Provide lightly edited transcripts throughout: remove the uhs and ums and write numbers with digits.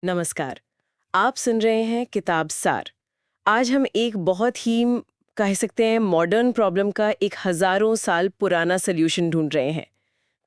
नमस्कार। आप सुन रहे हैं किताब सार। आज हम एक बहुत ही कह सकते हैं मॉडर्न प्रॉब्लम का एक हजारों साल पुराना सल्यूशन ढूंढ रहे हैं।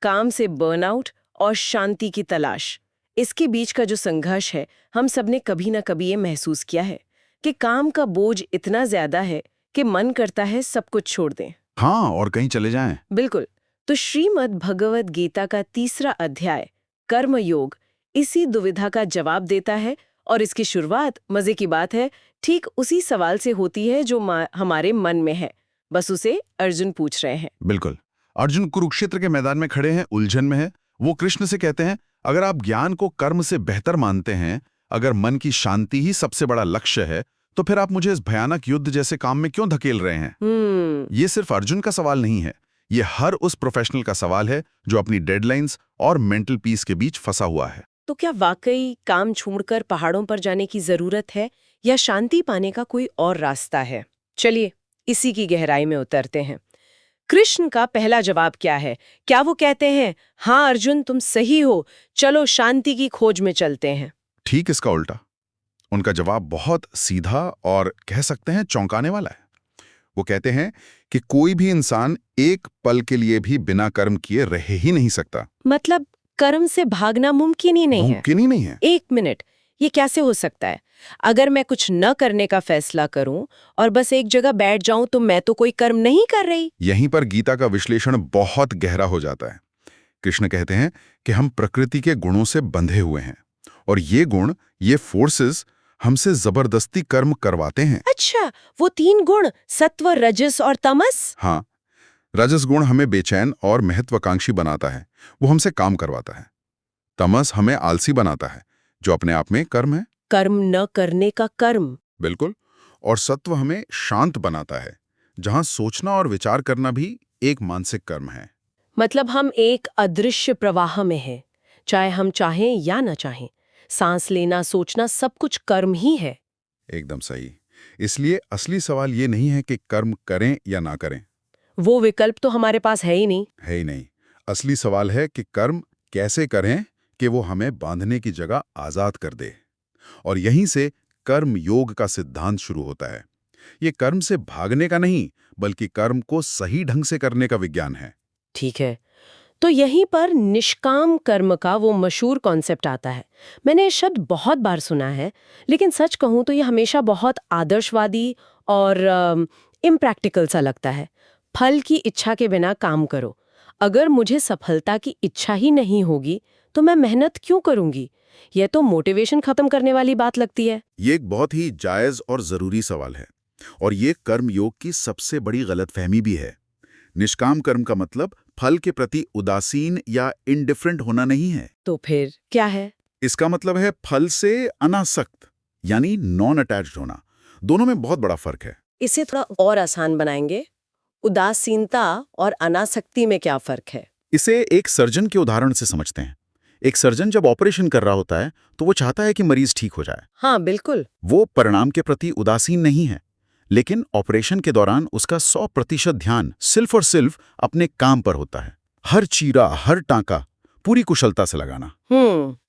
काम से बर्नआउट और शांति की तलाश। इसके बीच का जो संघर्ष है, हम सबने कभी ना कभी ये महसूस किया है कि काम का बोझ इतना ज्यादा है कि मन करता है सब कुछ छोड़ दें। हाँ, और कहीं चले जाएं। बिल्कुल। तो श्रीमद् भगवद गीता का 3रा अध्याय कर्मयोग इसी दुविधा का जवाब देता है। और इसकी शुरुआत, मजे की बात है, ठीक उसी सवाल से होती है जो हमारे मन में है। बस उसे अर्जुन पूछ रहे हैं। बिल्कुल। अर्जुन कुरुक्षेत्र के मैदान में खड़े हैं, उलझन में है। वो कृष्ण से कहते हैं, अगर आप ज्ञान को कर्म से बेहतर मानते हैं, अगर मन की शांति ही सबसे बड़ा लक्ष्य है, तो फिर आप मुझे इस भयानक युद्ध जैसे काम में क्यों धकेल रहे हैं? ये सिर्फ अर्जुन का सवाल नहीं है, ये हर उस प्रोफेशनल का सवाल है जो अपनी डेडलाइंस और मेंटल पीस के बीच फंसा हुआ है। तो क्या वाकई काम छोड़कर पहाड़ों पर जाने की जरूरत है, या शांति पाने का कोई और रास्ता है? चलिए इसी की गहराई में उतरते हैं। कृष्ण का पहला जवाब क्या है? क्या वो कहते हैं, हाँ अर्जुन तुम सही हो, चलो शांति की खोज में चलते हैं? ठीक इसका उल्टा। उनका जवाब बहुत सीधा और कह सकते हैं चौंकाने वाला है। वो कहते हैं कि कोई भी इंसान एक पल के लिए भी बिना कर्म किए रह ही नहीं सकता। मतलब कर्म से भागना मुमकिन ही नहीं है? मुमकिन ही नहीं है। एक मिनट, ये कैसे हो सकता है? अगर मैं कुछ न करने का फैसला करूं और बस एक जगह बैठ जाऊं तो मैं तो कोई कर्म नहीं कर रही। यहीं पर गीता का विश्लेषण बहुत गहरा हो जाता है। कृष्ण कहते हैं कि हम प्रकृति के गुणों से बंधे हुए हैं, और ये गुण, ये फोर्सेस हमसे जबरदस्ती कर्म करवाते हैं। अच्छा, वो 3 गुण, सत्व, रजस और तमस? हाँ, रजस गुण हमें बेचैन और महत्वाकांक्षी बनाता है, वो हमसे काम करवाता है। तमस हमें आलसी बनाता है, जो अपने आप में कर्म है। कर्म न करने का कर्म। बिल्कुल। और सत्व हमें शांत बनाता है, जहां सोचना और विचार करना भी एक मानसिक कर्म है। मतलब हम एक अदृश्य प्रवाह में हैं, चाहे हम चाहें या न चाहें। सांस लेना, सोचना, सब कुछ कर्म ही है। एकदम सही। इसलिए असली सवाल ये नहीं है कि कर्म करें या ना करें। वो विकल्प तो हमारे पास है ही नहीं। है ही नहीं। असली सवाल है कि कर्म कैसे करें कि वो हमें बांधने की जगह आजाद कर दे। और यहीं से कर्म योग का सिद्धांत शुरू होता है। ये कर्म से भागने का नहीं, बल्कि कर्म को सही ढंग से करने का विज्ञान है। ठीक है, तो यहीं पर निष्काम कर्म का वो मशहूर कॉन्सेप्ट आता है। मैंने ये शब्द बहुत बार सुना है, लेकिन सच कहूं तो ये हमेशा बहुत आदर्शवादी और इम्प्रैक्टिकल सा लगता है। फल की इच्छा के बिना काम करो। अगर मुझे सफलता की इच्छा ही नहीं होगी तो मैं मेहनत क्यों करूंगी? यह तो मोटिवेशन खत्म करने वाली बात लगती है। ये एक बहुत ही जायज और जरूरी सवाल है, और ये कर्म योग की सबसे बड़ी गलतफहमी भी है। निष्काम कर्म का मतलब फल के प्रति उदासीन या इनडिफरेंट होना नहीं है। तो फिर क्या है? इसका मतलब है फल से अनासक्त, यानी नॉन अटैच्ड होना। दोनों में बहुत बड़ा फर्क है। इसे थोड़ा और आसान बनाएंगे। उदासीनता और अनासक्ति में क्या फर्क है? इसे एक सर्जन के उदाहरण से समझते हैं। एक सर्जन जब ऑपरेशन कर रहा होता है तो वो चाहता है कि मरीज ठीक हो जाए। हाँ बिल्कुल। वो परिणाम के प्रति उदासीन नहीं है, लेकिन ऑपरेशन के दौरान उसका 100% ध्यान सिर्फ और सिर्फ अपने काम पर होता है। हर चीरा, हर टांका पूरी कुशलता से लगाना।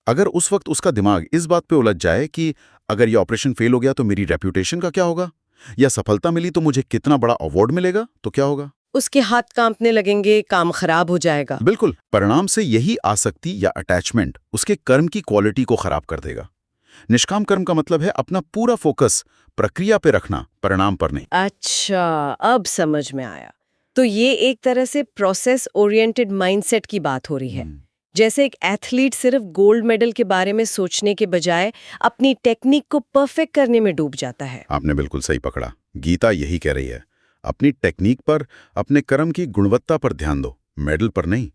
अगर उस वक्त उसका दिमाग इस बात पे उलझ जाए कि अगर ये ऑपरेशन फेल हो गया तो मेरी रेप्यूटेशन का क्या होगा, या सफलता मिली तो मुझे कितना बड़ा अवार्ड मिलेगा, तो क्या होगा? उसके हाथ कांपने लगेंगे, काम खराब हो जाएगा। बिल्कुल। परिणाम से यही आसक्ति या अटैचमेंट उसके कर्म की क्वालिटी को खराब कर देगा। निष्काम कर्म का मतलब है अपना पूरा फोकस प्रक्रिया पे रखना, परिणाम पर नहीं। अच्छा, अब समझ में आया। तो ये एक तरह से प्रोसेस ओरिएंटेड माइंडसेट की बात हो रही है। जैसे एक एथलीट सिर्फ गोल्ड मेडल के बारे में सोचने के बजाय अपनी टेक्निक को परफेक्ट करने में डूब जाता है। आपने बिल्कुल सही पकड़ा। गीता यही कह रही है, अपनी टेक्निक पर, अपने कर्म की गुणवत्ता पर ध्यान दो, मेडल पर नहीं।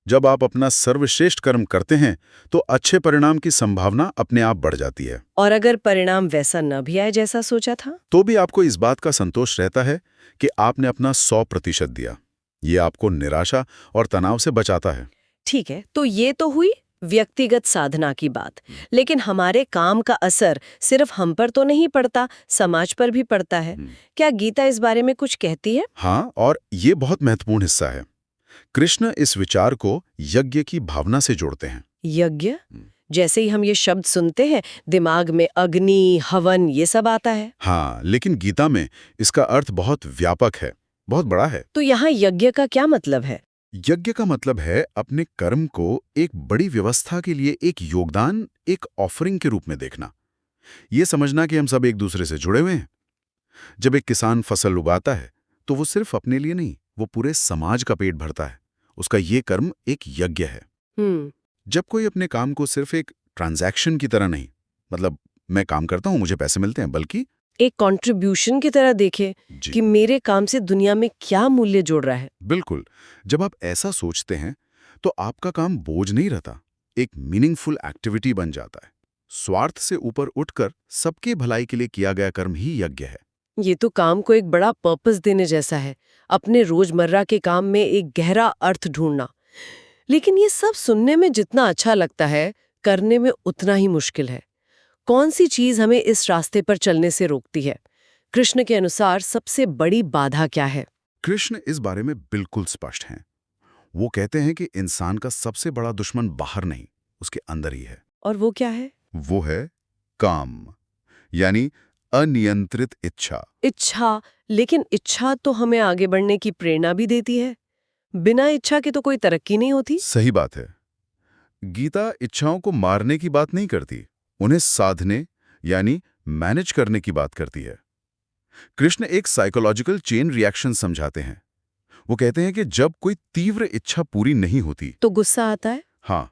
जब आप अपना सर्वश्रेष्ठ कर्म करते हैं तो अच्छे परिणाम की संभावना अपने आप बढ़ जाती है। और अगर परिणाम वैसा न भी आए जैसा सोचा था, तो भी आपको इस बात का संतोष रहता है कि आपने अपना 100% दिया। ये आपको निराशा और तनाव से बचाता है। ठीक है, तो ये तो हुई व्यक्तिगत साधना की बात। लेकिन हमारे काम का असर सिर्फ हम पर तो नहीं पड़ता, समाज पर भी पड़ता है। क्या गीता इस बारे में कुछ कहती है? हाँ, और ये बहुत महत्वपूर्ण हिस्सा है। कृष्ण इस विचार को यज्ञ की भावना से जोड़ते हैं। यज्ञ जैसे ही हम ये शब्द सुनते हैं दिमाग में अग्नि, हवन ये सब आता है। हाँ, लेकिन गीता में इसका अर्थ बहुत व्यापक है, बहुत बड़ा है। तो यहाँ यज्ञ का क्या मतलब है? यज्ञ का मतलब है अपने कर्म को एक बड़ी व्यवस्था के लिए एक योगदान, एक ऑफरिंग के रूप में देखना। ये समझना कि हम सब एक दूसरे से जुड़े हुए हैं। जब एक किसान फसल उगाता है तो वो सिर्फ अपने लिए नहीं, वो पूरे समाज का पेट भरता है। उसका ये कर्म एक यज्ञ है। जब कोई अपने काम को सिर्फ एक ट्रांजैक्शन की तरह नहीं, मतलब मैं काम करता हूं मुझे पैसे मिलते हैं, बल्कि एक कंट्रीब्यूशन की तरह देखे कि मेरे काम से दुनिया में क्या मूल्य जोड़ रहा है। बिल्कुल। जब आप ऐसा सोचते हैं तो आपका काम बोझ नहीं रहता, एक मीनिंगफुल एक्टिविटी बन जाता है। स्वार्थ से ऊपर उठकर सबके भलाई के लिए किया गया कर्म ही यज्ञ है। ये तो काम को एक बड़ा पर्पस देने जैसा है, अपने रोजमर्रा के काम में एक गहरा अर्थ ढूंढना। लेकिन ये सब सुनने में जितना अच्छा लगता है, करने में उतना ही मुश्किल है। कौन सी चीज हमें इस रास्ते पर चलने से रोकती है? कृष्ण के अनुसार सबसे बड़ी बाधा क्या है? कृष्ण इस बारे में बिल्कुल स्पष्ट हैं। वो कहते हैं कि इंसान का सबसे बड़ा दुश्मन बाहर नहीं, उसके अंदर ही है। और वो क्या है? वो है काम, यानी अनियंत्रित इच्छा। इच्छा, लेकिन इच्छा तो हमें आगे बढ़ने की प्रेरणा भी देती है। बिना इच्छा के तो कोई तरक्की नहीं होती। सही बात है। गीता इच्छाओं को मारने की बात नहीं करती, उन्हें साधने यानी मैनेज करने की बात करती है। कृष्ण एक साइकोलॉजिकल चेन रिएक्शन समझाते हैं। वो कहते हैं कि जब कोई तीव्र इच्छा पूरी नहीं होती तो गुस्सा आता है। हाँ,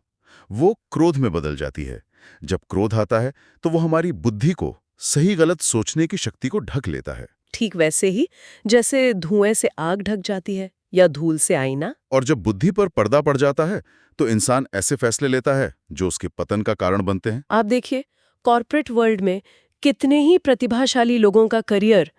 वो क्रोध में बदल जाती है। जब क्रोध आता है तो वो हमारी बुद्धि को सही गलत सोचने की शक्ति को ढक लेता है। ठीक वैसे ही जैसे धुएं से आग ढक जाती है या धूल से आईना। और जब बुद्धि पर पर्दा पड़ जाता है तो इंसान ऐसे फैसले लेता है जो उसके पतन का कारण बनते हैं। आप देखिए, कॉर्पोरेट वर्ल्ड में कितने ही प्रतिभाशाली लोगों का करियर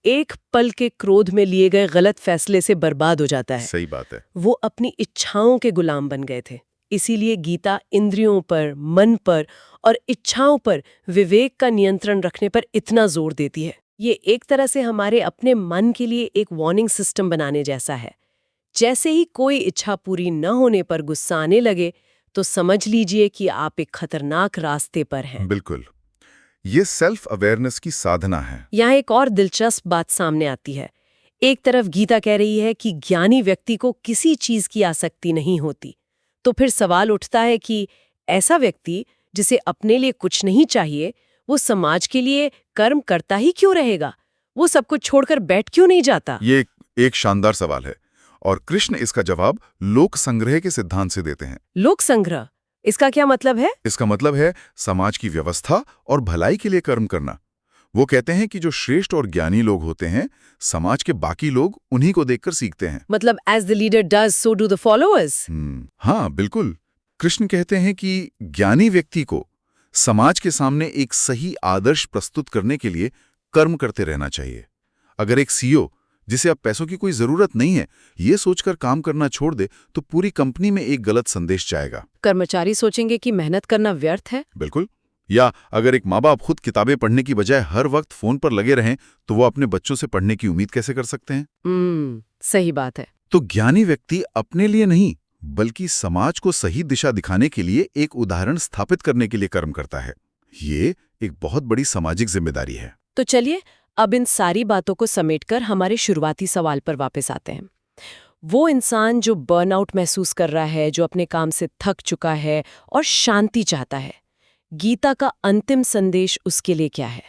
एक पल के क्रोध में लिए गए गलत फैसले से बर्बाद हो जाता है। सही बात है। वो अपनी इच्छाओं के गुलाम बन गए थे। इसीलिए गीता इंद्रियों पर, मन पर और इच्छाओं पर विवेक का नियंत्रण रखने पर इतना जोर देती है। ये एक तरह से हमारे अपने मन के लिए एक वार्निंग सिस्टम बनाने जैसा है। जैसे ही कोई इच्छा पूरी न होने पर गुस्सा आने लगे तो समझ लीजिए कि आप एक खतरनाक रास्ते पर हैं। बिल्कुल, ये सेल्फ अवेयरनेस की साधना है। यहाँ एक और दिलचस्प बात सामने आती है। एक तरफ गीता कह रही है कि ज्ञानी व्यक्ति को किसी चीज की आसक्ति नहीं होती, तो फिर सवाल उठता है कि ऐसा व्यक्ति जिसे अपने लिए कुछ नहीं चाहिए, वो समाज के लिए कर्म करता ही क्यों रहेगा? वो सब कुछ छोड़कर बैठ क्यों नहीं जाता? ये एक शानदार सवाल है और कृष्ण इसका जवाब लोक संग्रह के सिद्धांत से देते हैं। लोक संग्रह, इसका क्या मतलब है? इसका मतलब है समाज की व्यवस्था और भलाई के लिए कर्म करना। वो कहते हैं कि जो श्रेष्ठ और ज्ञानी लोग होते हैं, समाज के बाकी लोग उन्हीं को देखकर सीखते हैं। मतलब as the leader does so do the followers. हाँ, बिल्कुल। कृष्ण कहते हैं कि ज्ञानी व्यक्ति को समाज के सामने एक सही आदर्श प्रस्तुत करने के लिए कर्म करते रहना चाहिए। अगर एक सीईओ जिसे अब पैसों की कोई जरूरत नहीं है, ये सोचकर काम करना छोड़ दे तो पूरी कंपनी में एक गलत संदेश जाएगा। कर्मचारी सोचेंगे कि मेहनत करना व्यर्थ है। बिल्कुल। या अगर एक माँ बाप खुद किताबें पढ़ने की बजाय हर वक्त फोन पर लगे रहें तो वो अपने बच्चों से पढ़ने की उम्मीद कैसे कर सकते हैं? सही बात है। तो ज्ञानी व्यक्ति अपने लिए नहीं बल्कि समाज को सही दिशा दिखाने के लिए एक उदाहरण स्थापित करने के लिए कर्म करता है। ये एक बहुत बड़ी सामाजिक जिम्मेदारी है। तो चलिए अब इन सारी बातों को समेटकर हमारे शुरुआती सवाल पर वापस आते हैं। वो इंसान जो बर्नआउट महसूस कर रहा है, जो अपने काम से थक चुका है और शांति चाहता है, गीता का अंतिम संदेश उसके लिए क्या है?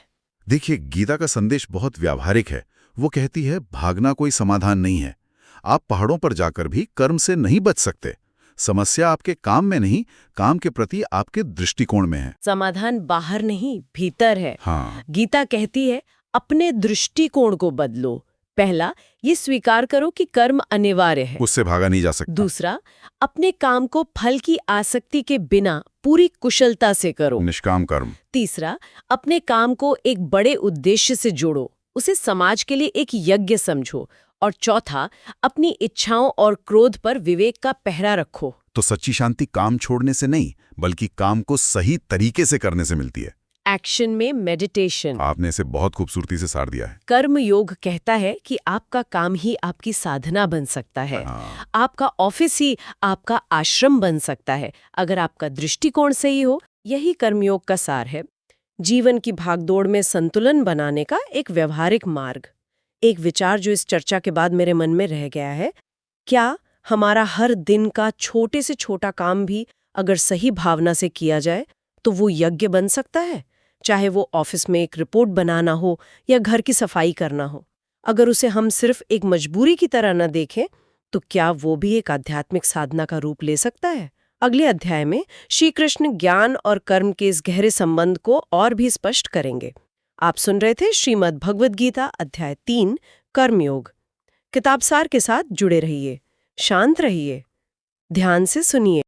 देखिए, गीता का संदेश बहुत व्यावहारिक है। वो कहती है भागना कोई समाधान नहीं है। आप पहाड़ों पर जाकर भी कर्म से नहीं बच सकते। समस्या आपके काम में नहीं, काम के प्रति आपके दृष्टिकोण में है। समाधान बाहर नहीं, भीतर है। हाँ। गीता कहती है अपने दृष्टिकोण को बदलो। पहला, ये स्वीकार करो कि कर्म अनिवार्य है। उससे भागा नहीं जा सकता। दूसरा, अपने काम को फल की आसक्ति के बिना पूरी कुशलता से करो, निष्काम कर्म। तीसरा, अपने काम को एक बड़े उद्देश्य से जोड़ो, उसे समाज के लिए एक यज्ञ समझो, और चौथा, अपनी इच्छाओं और क्रोध पर विवेक का पहरा रखो। तो सच्ची शांति काम छोड़ने से नहीं बल्कि काम को सही तरीके से करने से मिलती है। एक्शन में मेडिटेशन। आपने इसे बहुत खूबसूरती से सार दिया है। कर्म योग कहता है कि आपका काम ही आपकी साधना बन सकता है। हाँ। आपका ऑफिस ही आपका आश्रम बन सकता है, अगर आपका दृष्टिकोण सही हो। यही कर्मयोग का सार है, जीवन की भागदौड़ में संतुलन बनाने का एक व्यवहारिक मार्ग। एक विचार जो इस चर्चा के बाद मेरे मन में रह गया है, क्या हमारा हर दिन का छोटे से छोटा काम भी अगर सही भावना से किया जाए तो वो यज्ञ बन सकता है? चाहे वो ऑफिस में एक रिपोर्ट बनाना हो या घर की सफाई करना हो। अगर उसे हम सिर्फ एक मजबूरी की तरह न देखें तो क्या वो भी एक आध्यात्मिक साधना का रूप ले सकता है? अगले अध्याय में श्री कृष्ण ज्ञान और कर्म के इस गहरे संबंध को और भी स्पष्ट करेंगे। आप सुन रहे थे श्रीमद् भगवद गीता अध्याय 3 कर्मयोग। किताब सार के साथ जुड़े रहिए, शांत रहिए, ध्यान से सुनिए।